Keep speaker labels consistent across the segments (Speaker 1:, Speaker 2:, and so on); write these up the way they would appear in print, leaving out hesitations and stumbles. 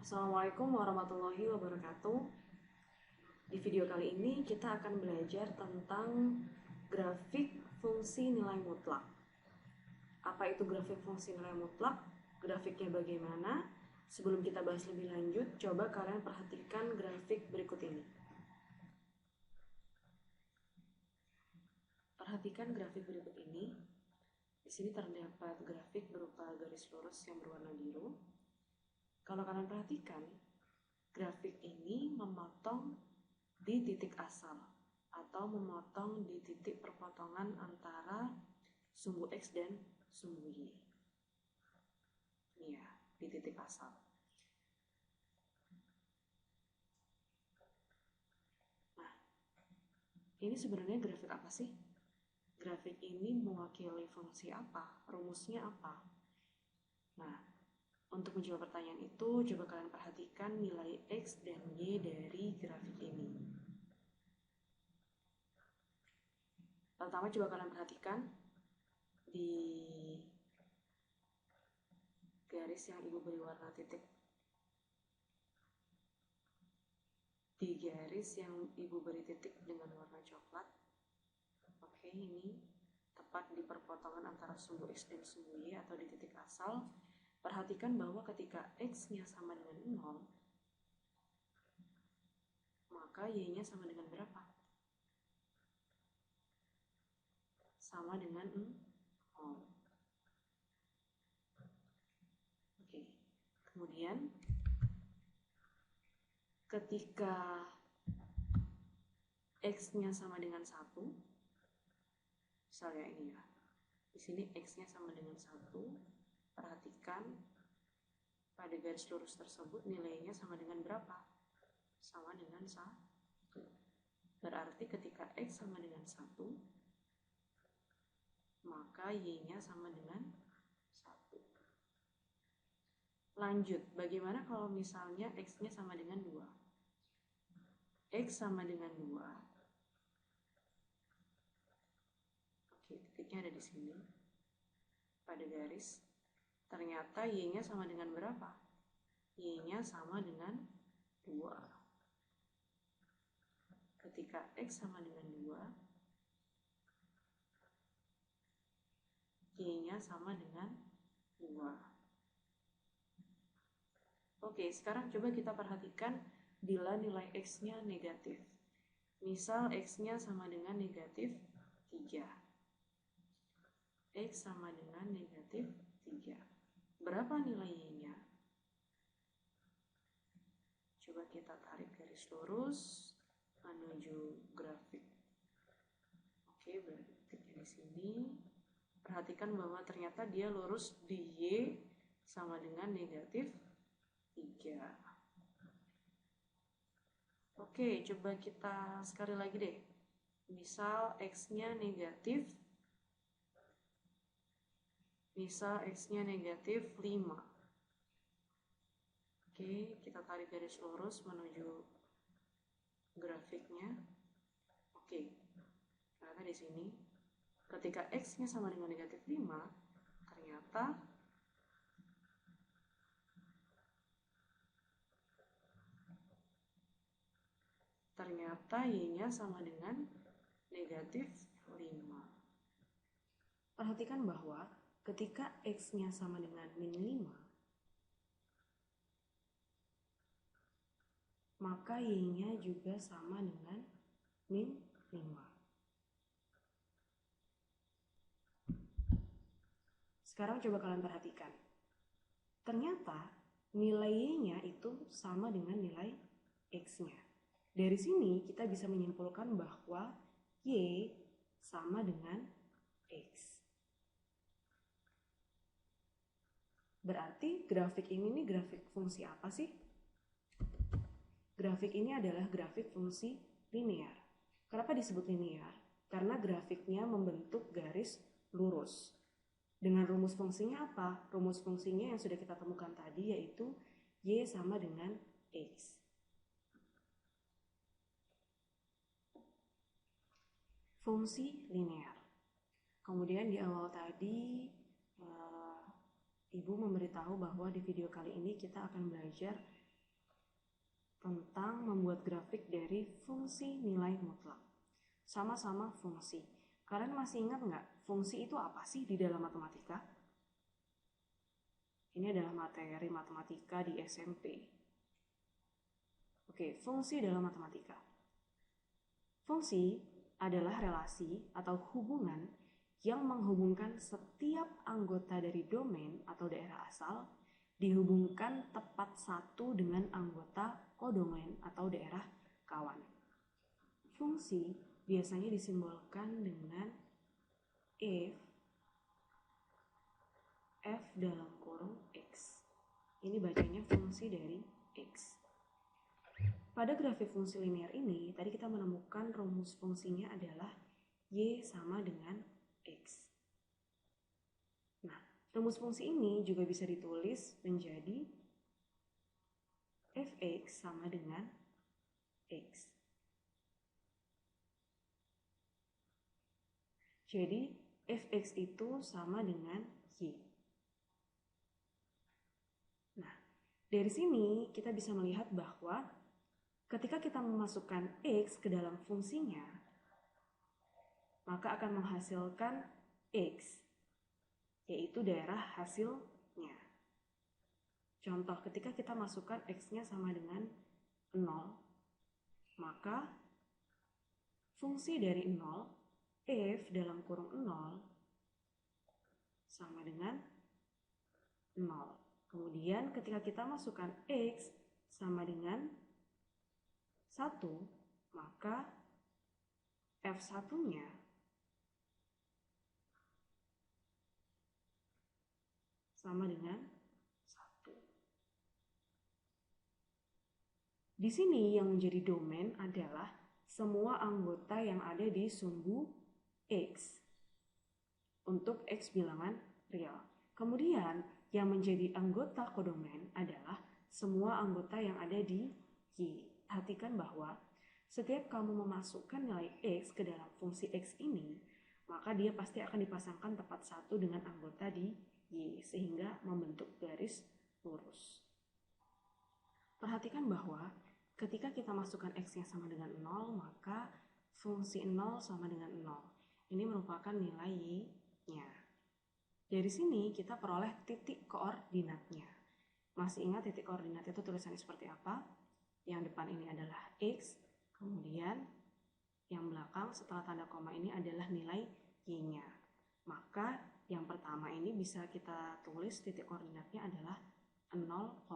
Speaker 1: Assalamualaikum warahmatullahi wabarakatuh. Di video kali ini kita akan belajar tentang grafik fungsi nilai mutlak. Apa itu grafik fungsi nilai mutlak? Grafiknya bagaimana? Sebelum kita bahas lebih lanjut, coba kalian perhatikan grafik berikut ini. Perhatikan grafik berikut ini. Di sini terdapat grafik berupa garis lurus yang berwarna biru. Kalau kalian perhatikan, grafik ini memotong di titik asal atau memotong di titik perpotongan antara sumbu X dan sumbu Y. Ini ya, di titik asal. Nah, ini sebenarnya grafik apa sih? Grafik ini mewakili fungsi apa? Rumusnya apa? Nah, untuk menjawab pertanyaan itu, coba kalian perhatikan nilai X dan Y dari grafik ini. Pertama, coba kalian perhatikan di garis yang ibu beri warna titik. Di garis yang ibu beri titik dengan warna coklat. Oke, ini tepat di perpotongan antara sumbu X dan sumbu Y atau di titik asal. Perhatikan bahwa ketika X-nya sama dengan 0, maka Y-nya sama dengan berapa? Sama dengan 0. Oke. Kemudian ketika X-nya sama dengan 1, misalnya ini ya. Di sini X-nya sama dengan 1. Perhatikan pada garis lurus tersebut nilainya sama dengan berapa? Sama dengan 1. Berarti ketika X sama dengan 1, maka Y-nya sama dengan 1. Lanjut, bagaimana kalau misalnya X-nya sama dengan 2? X sama dengan 2. Oke, titiknya ada di sini. Pada garis. Ternyata Y-nya sama dengan berapa? Y-nya sama dengan 2. Ketika X sama dengan 2, Y-nya sama dengan 2. Oke, sekarang coba kita perhatikan bila nilai X-nya negatif. Misal X-nya sama dengan negatif 3. X sama dengan negatif 3. Berapa nilai Y-nya? Coba kita tarik garis lurus menuju grafik. Oke, berarti titiknya di sini. Perhatikan bahwa ternyata dia lurus di Y sama dengan negatif 3. Oke, coba kita sekali lagi deh. Misal X-nya negatif. Misal X-nya negatif 5. Oke, kita tarik garis lurus menuju grafiknya. Oke, ternyata di sini ketika X-nya sama dengan negatif 5, ternyata Y-nya sama dengan negatif 5. Perhatikan bahwa ketika X-nya sama dengan min 5, maka Y-nya juga sama dengan min 5. Sekarang coba kalian perhatikan. Ternyata nilai Y-nya itu sama dengan nilai X-nya. Dari sini kita bisa menyimpulkan bahwa Y sama dengan X. Berarti grafik ini nih grafik fungsi apa sih? Grafik ini adalah grafik fungsi linear. Kenapa disebut linear? Karena grafiknya membentuk garis lurus. Dengan rumus fungsinya apa? Rumus fungsinya yang sudah kita temukan tadi yaitu Y sama dengan X. Fungsi linear. Kemudian di awal tadi Ibu memberitahu bahwa di video kali ini kita akan belajar tentang membuat grafik dari fungsi nilai mutlak. Sama-sama fungsi. Kalian masih ingat nggak fungsi itu apa sih di dalam matematika? Ini adalah materi matematika di SMP. Oke, fungsi dalam matematika. Fungsi adalah relasi atau hubungan yang menghubungkan setiap anggota dari domain atau daerah asal dihubungkan tepat satu dengan anggota kodomain atau daerah kawan. Fungsi biasanya disimbolkan dengan if f dalam kurung x. Ini bacanya fungsi dari x. Pada grafik fungsi linear ini, tadi kita menemukan rumus fungsinya adalah y sama dengan x. Nah, rumus fungsi ini juga bisa ditulis menjadi fx sama dengan x. Jadi, fx itu sama dengan y. Nah, dari sini kita bisa melihat bahwa ketika kita memasukkan x ke dalam fungsinya, maka akan menghasilkan x, yaitu daerah hasilnya. Contoh, ketika kita masukkan x-nya sama dengan 0, maka fungsi dari 0, f dalam kurung 0, sama dengan 0. Kemudian ketika kita masukkan x sama dengan 1, maka f1-nya sama dengan 1. Di sini yang menjadi domain adalah semua anggota yang ada di sumbu x untuk x bilangan real. Kemudian yang menjadi anggota kodomain adalah semua anggota yang ada di y. Perhatikan bahwa setiap kamu memasukkan nilai x ke dalam fungsi x ini, maka dia pasti akan dipasangkan tepat satu dengan anggota di y, sehingga membentuk garis lurus. Perhatikan bahwa ketika kita masukkan x-nya sama dengan 0, maka fungsi 0 sama dengan 0. Ini merupakan nilai y-nya. Dari sini kita peroleh titik koordinatnya. Masih ingat titik koordinat itu tulisannya seperti apa? Yang depan ini adalah x, kemudian yang belakang setelah tanda koma ini adalah nilai y-nya. Maka yang pertama ini bisa kita tulis titik koordinatnya adalah 0,0.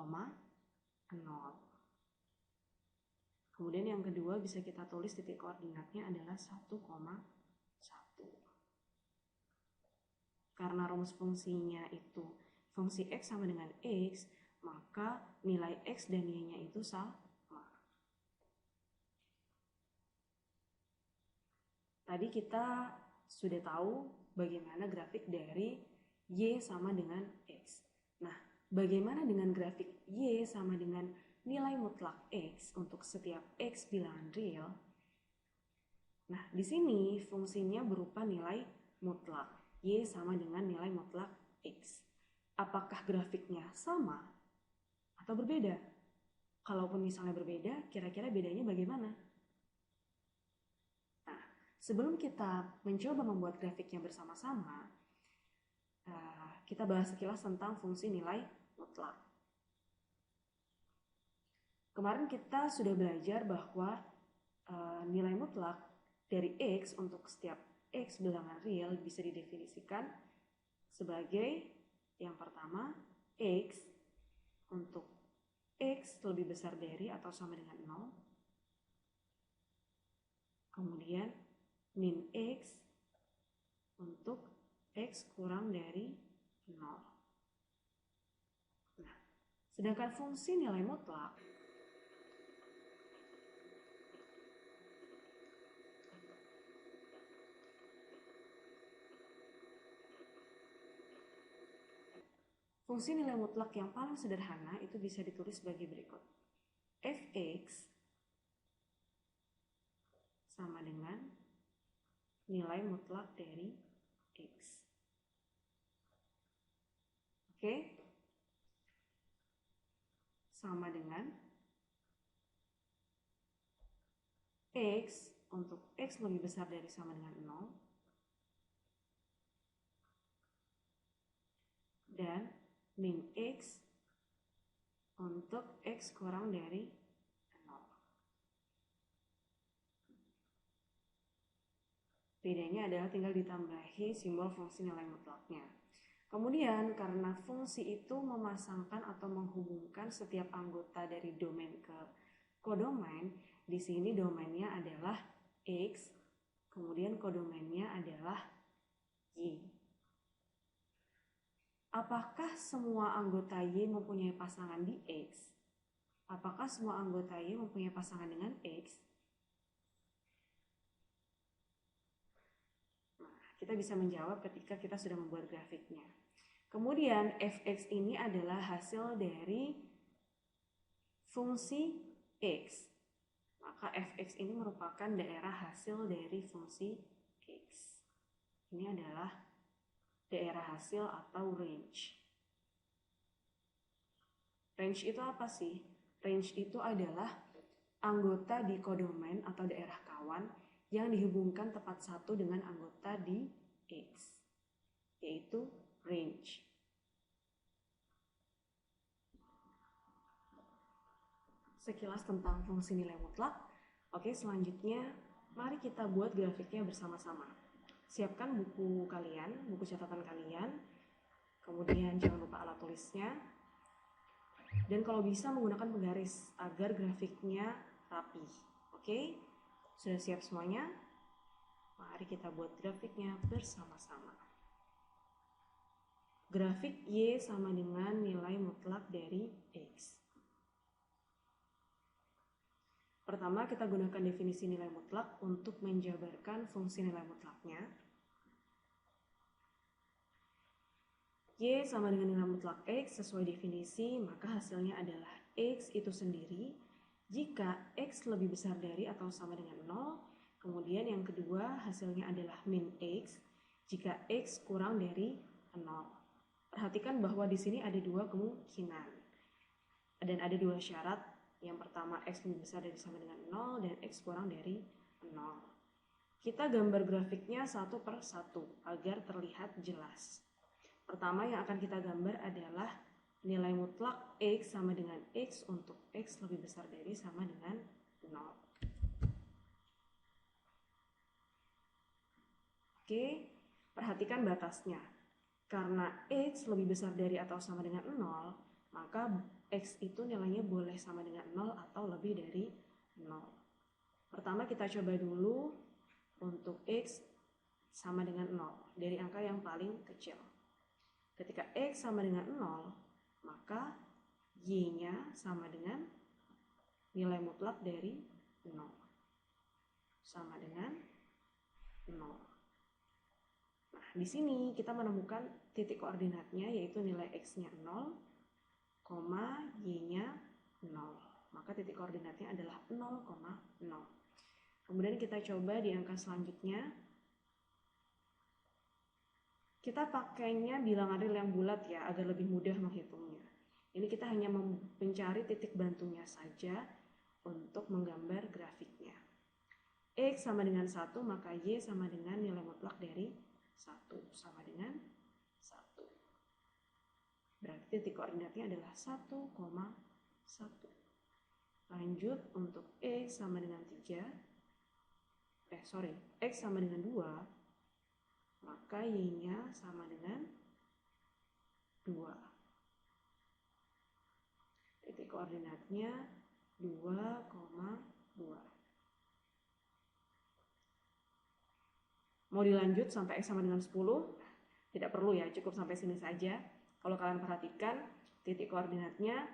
Speaker 1: Kemudian yang kedua bisa kita tulis titik koordinatnya adalah 1,1. Karena rumus fungsinya itu fungsi x sama dengan x, maka nilai x dan y-nya itu sama. Tadi kita sudah tahu bagaimana grafik dari y sama dengan x. Nah, bagaimana dengan grafik y sama dengan nilai mutlak x untuk setiap x bilangan real? Nah, di sini fungsinya berupa nilai mutlak. Y sama dengan nilai mutlak x. Apakah grafiknya sama atau berbeda? Kalaupun misalnya berbeda, kira-kira bedanya bagaimana? Nah, sebelum kita mencoba membuat grafiknya bersama-sama, kita bahas sekilas tentang fungsi nilai mutlak. Kemarin kita sudah belajar bahwa nilai mutlak dari x untuk setiap x bilangan real bisa didefinisikan sebagai yang pertama x untuk x lebih besar dari atau sama dengan 0. Kemudian min x untuk x kurang dari 0. Nah, sedangkan fungsi nilai mutlak fungsi nilai mutlak yang paling sederhana itu bisa ditulis sebagai berikut. Fx sama dengan nilai mutlak dari x. Oke? Sama dengan X untuk X lebih besar dari sama dengan 0 dan min X untuk X kurang dari 0. Bedanya adalah tinggal ditambahi simbol fungsi nilai mutlaknya. Kemudian karena fungsi itu memasangkan atau menghubungkan setiap anggota dari domain ke kodomain, di sini domainnya adalah X, kemudian kodomainnya adalah Y. Apakah semua anggota Y mempunyai pasangan di X? Apakah semua anggota Y mempunyai pasangan dengan X? Nah, kita bisa menjawab ketika kita sudah membuat grafiknya. Kemudian fx ini adalah hasil dari fungsi X. Maka fx ini merupakan daerah hasil dari fungsi X. Ini adalah daerah hasil atau range. Range itu apa sih? Range itu adalah anggota di kodomain atau daerah kawan yang dihubungkan tepat satu dengan anggota di X, yaitu range. Sekilas tentang fungsi nilai mutlak. Oke, selanjutnya mari kita buat grafiknya bersama-sama. Siapkan buku kalian, buku catatan kalian, kemudian jangan lupa alat tulisnya, dan kalau bisa menggunakan penggaris agar grafiknya rapi. Oke, sudah siap semuanya? Mari kita buat grafiknya bersama-sama. Grafik Y sama dengan nilai mutlak dari X. Pertama, kita gunakan definisi nilai mutlak untuk menjabarkan fungsi nilai mutlaknya. Y sama dengan nilai mutlak X sesuai definisi, maka hasilnya adalah X itu sendiri jika X lebih besar dari atau sama dengan 0. Kemudian yang kedua hasilnya adalah min X jika X kurang dari 0. Perhatikan bahwa di sini ada dua kemungkinan dan ada dua syarat. Yang pertama X lebih besar dari sama dengan 0 dan X kurang dari 0. Kita gambar grafiknya satu per satu agar terlihat jelas. Pertama yang akan kita gambar adalah nilai mutlak X sama dengan X untuk X lebih besar dari sama dengan 0. Oke, perhatikan batasnya. Karena X lebih besar dari atau sama dengan 0, maka X itu nilainya boleh sama dengan 0 atau lebih dari 0. Pertama kita coba dulu untuk X sama dengan 0 dari angka yang paling kecil. Ketika X sama dengan 0, maka Y-nya sama dengan nilai mutlak dari 0. Sama dengan 0. Nah, di sini kita menemukan titik koordinatnya yaitu nilai X-nya 0, Y-nya 0. Maka titik koordinatnya adalah 0,0. Kemudian kita coba di angka selanjutnya. Kita pakainya bilangan real yang bulat ya, agar lebih mudah menghitungnya. Ini kita hanya mencari titik bantunya saja untuk menggambar grafiknya. X sama dengan 1, maka Y sama dengan nilai mutlak dari 1 sama dengan 1. Berarti titik koordinatnya adalah 1,1. Lanjut untuk X sama dengan 3. X sama dengan 2. Maka Y-nya sama dengan 2. Titik koordinatnya 2,2. Mau dilanjut sampai X sama dengan 10? Tidak perlu ya, cukup sampai sini saja. Kalau kalian perhatikan, titik koordinatnya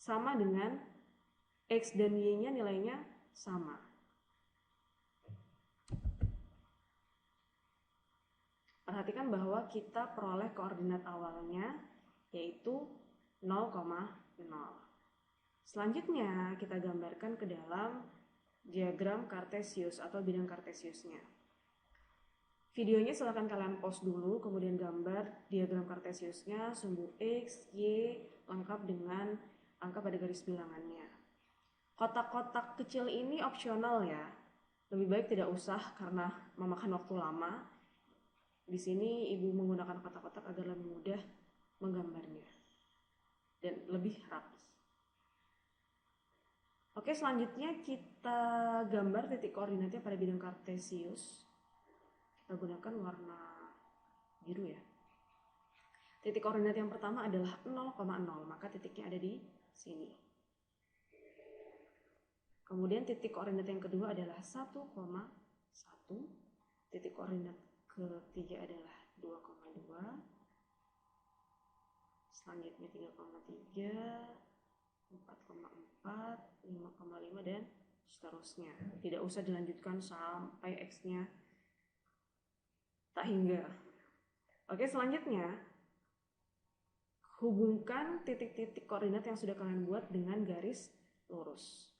Speaker 1: sama dengan X dan Y-nya nilainya sama. Perhatikan bahwa kita peroleh koordinat awalnya yaitu 0,0. Selanjutnya kita gambarkan ke dalam diagram kartesius atau bidang kartesiusnya. Videonya silahkan kalian pause dulu, kemudian gambar diagram kartesiusnya, sumbu X, Y, lengkap dengan angka pada garis bilangannya. Kotak-kotak kecil ini opsional ya. Lebih baik tidak usah karena memakan waktu lama. Di sini ibu menggunakan kotak-kotak agar lebih mudah menggambarnya dan lebih rapi. Oke, selanjutnya kita gambar titik koordinatnya pada bidang kartesius. Kita gunakan warna biru ya. Titik koordinat yang pertama adalah 0,0, maka titiknya ada di sini. Kemudian titik koordinat yang kedua adalah 1,1. Titik koordinat ketiga adalah 2,2. Selanjutnya 3,3, 4,4, 5,5 dan seterusnya. Tidak usah dilanjutkan sampai X-nya tak hingga. Oke, selanjutnya hubungkan titik-titik koordinat yang sudah kalian buat dengan garis lurus.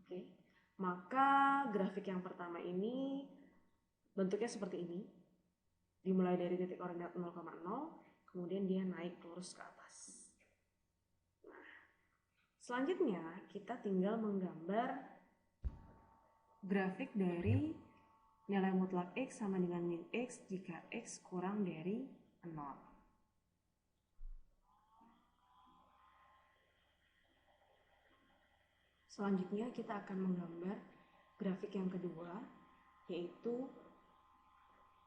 Speaker 1: Oke, maka grafik yang pertama ini bentuknya seperti ini. Dimulai dari titik koordinat 0,0, kemudian dia naik lurus ke atas. Nah, selanjutnya kita tinggal menggambar grafik dari nilai mutlak X sama dengan min X jika X kurang dari 0. Selanjutnya kita akan menggambar grafik yang kedua, yaitu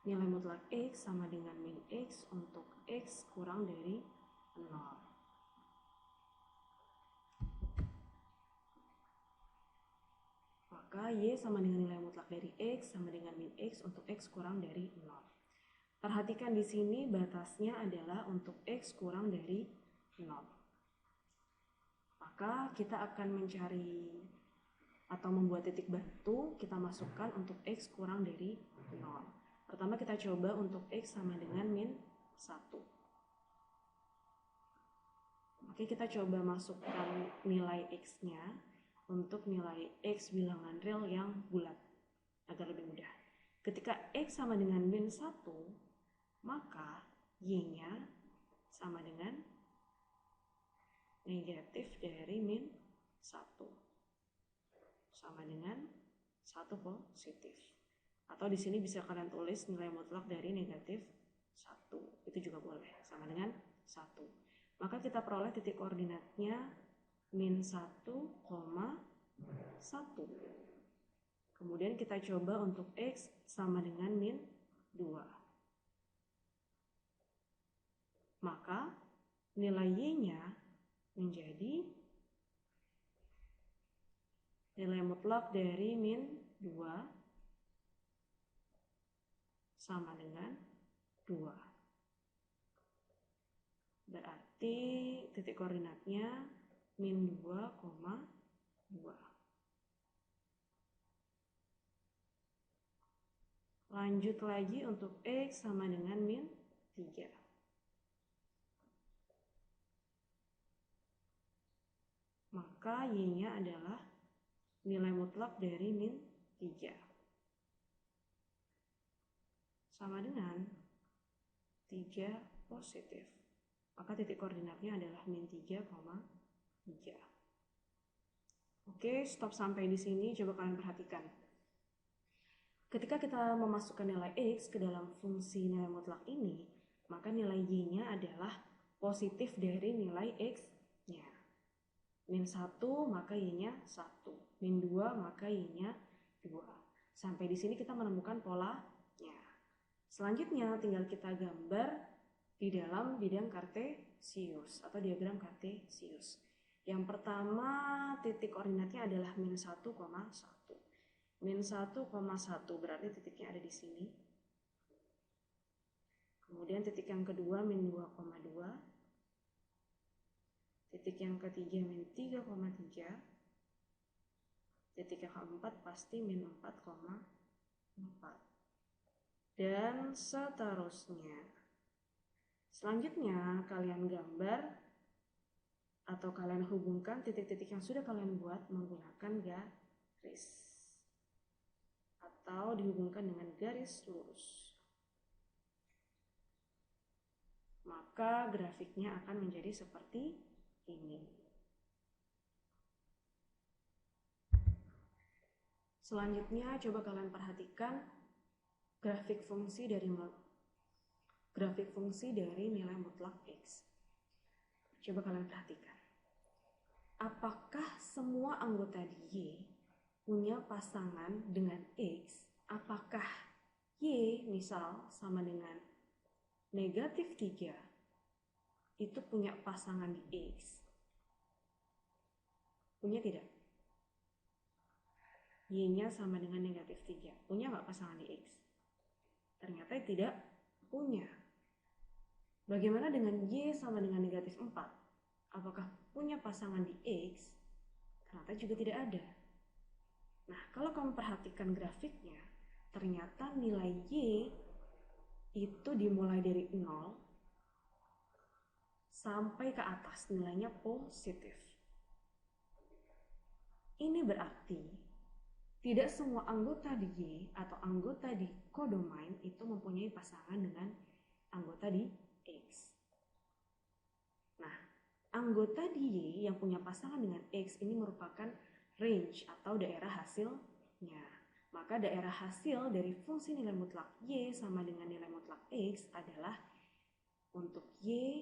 Speaker 1: nilai mutlak X sama dengan min X untuk X kurang dari 0. Maka Y sama dengan nilai mutlak dari X sama dengan min X untuk X kurang dari 0. Perhatikan di sini batasnya adalah untuk X kurang dari 0. Maka kita akan mencari atau membuat titik bantu, kita masukkan untuk X kurang dari 0. Pertama kita coba untuk X sama dengan min 1. Oke, kita coba masukkan nilai X-nya untuk nilai X bilangan real yang bulat agar lebih mudah. Ketika X sama dengan min 1, maka Y-nya sama dengan negatif dari min 1 sama dengan 1 positif. Atau di sini bisa kalian tulis nilai mutlak dari negatif 1. Itu juga boleh, sama dengan 1. Maka kita peroleh titik koordinatnya min 1,1. Kemudian kita coba untuk X sama dengan min 2. Maka nilai Y-nya menjadi nilai mutlak dari min 2 sama dengan 2. Berarti titik koordinatnya min 2,2. Lanjut lagi untuk X sama dengan min 3. Maka Y-nya adalah nilai mutlak dari min 3. Sama dengan 3 positif. Maka titik koordinatnya adalah min 3,3. Oke, stop sampai di sini. Coba kalian perhatikan. Ketika kita memasukkan nilai X ke dalam fungsi nilai mutlak ini, maka nilai Y-nya adalah positif dari nilai X-nya. Min 1 maka Y-nya 1. Min 2 maka Y-nya 2. Sampai di sini kita menemukan polanya. Selanjutnya tinggal kita gambar di dalam bidang kartesius atau diagram kartesius. Yang pertama titik koordinatnya adalah min 1,1. Min 1,1 berarti titiknya ada di sini. Kemudian titik yang kedua min 2,2. Titik yang ketiga min 3,3. Titik yang keempat pasti min 4,4. Dan seterusnya. Selanjutnya kalian gambar atau kalian hubungkan titik-titik yang sudah kalian buat menggunakan garis atau dihubungkan dengan garis lurus. maka grafiknya akan menjadi seperti ini. Selanjutnya, coba kalian perhatikan grafik fungsi dari nilai mutlak X. Coba kalian perhatikan. Apakah semua anggota Y punya pasangan dengan X? Apakah Y misal sama dengan negatif 3 itu punya pasangan di X? Punya tidak? Y-nya sama dengan negatif 3. Punya nggak pasangan di X? Ternyata tidak punya. Bagaimana dengan Y sama dengan negatif 4? Apakah punya pasangan di X? Ternyata juga tidak ada. Nah, kalau kamu perhatikan grafiknya, ternyata nilai Y itu dimulai dari 0 sampai ke atas, nilainya positif. Ini berarti tidak semua anggota di Y atau anggota di kodomain itu mempunyai pasangan dengan anggota di X. Nah, anggota di Y yang punya pasangan dengan X ini merupakan range atau daerah hasilnya. Maka daerah hasil dari fungsi nilai mutlak Y sama dengan nilai mutlak X adalah untuk Y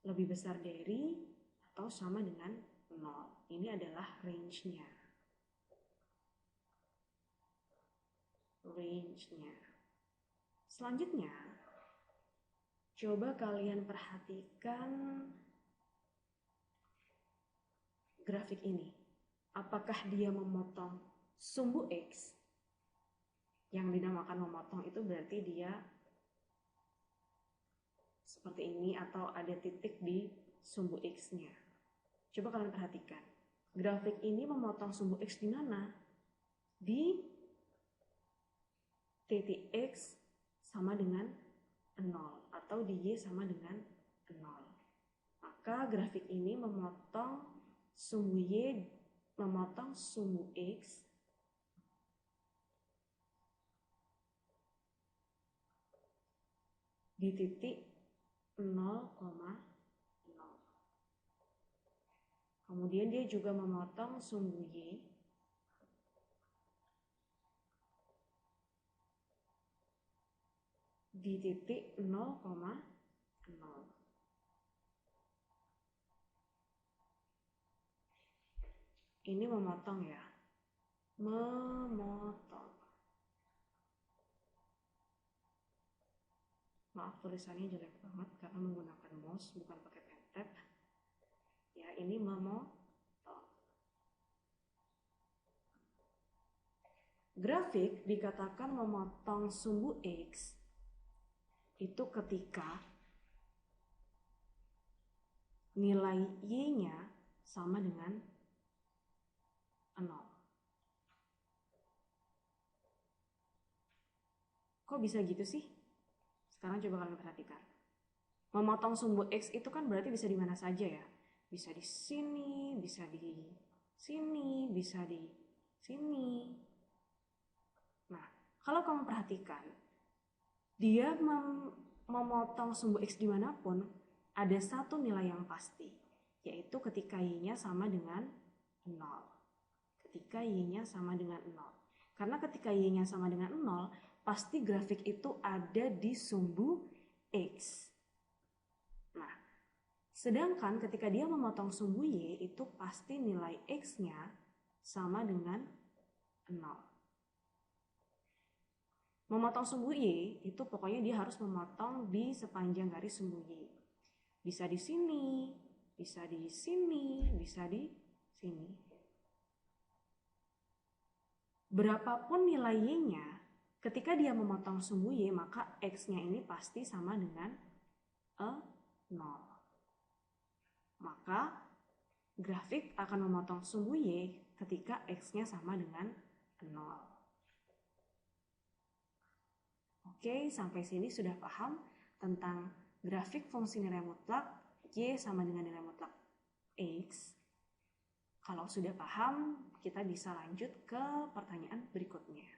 Speaker 1: lebih besar dari atau sama dengan 0. Ini adalah range-nya. Selanjutnya, coba kalian perhatikan grafik ini. Apakah dia memotong sumbu X? Yang dinamakan memotong itu berarti dia seperti ini atau ada titik di sumbu X-nya. Coba kalian perhatikan. Grafik ini memotong sumbu X di mana? Di titik X sama dengan 0 atau di Y sama dengan 0. Maka grafik ini memotong sumbu Y, memotong sumbu X di titik 0,0. Kemudian dia juga memotong sumbu Y di titik 0,0. Ini memotong ya. Memotong. Maaf tulisannya jelek banget karena menggunakan mouse bukan pakai pen tab. Ya, ini memotong. Grafik dikatakan memotong sumbu X itu ketika nilai Y-nya sama dengan 0. Kok bisa gitu sih? Sekarang coba kalian perhatikan. Memotong sumbu X itu kan berarti bisa di mana saja ya. Bisa di sini, bisa di sini, bisa di sini. Nah, kalau kamu perhatikan, dia memotong sumbu X dimanapun, ada satu nilai yang pasti, yaitu ketika Y-nya sama dengan 0. Ketika Y-nya sama dengan 0. Karena ketika Y-nya sama dengan 0, pasti grafik itu ada di sumbu X. Nah, sedangkan ketika dia memotong sumbu Y, itu pasti nilai X-nya sama dengan 0. Memotong sumbu Y itu pokoknya dia harus memotong di sepanjang garis sumbu Y. Bisa di sini, bisa di sini, bisa di sini. Berapapun nilai Y-nya, ketika dia memotong sumbu Y, maka X-nya ini pasti sama dengan 0. Maka grafik akan memotong sumbu Y ketika X-nya sama dengan 0. Oke, sampai sini sudah paham tentang grafik fungsi nilai mutlak Y sama dengan nilai mutlak X. Kalau sudah paham, kita bisa lanjut ke pertanyaan berikutnya.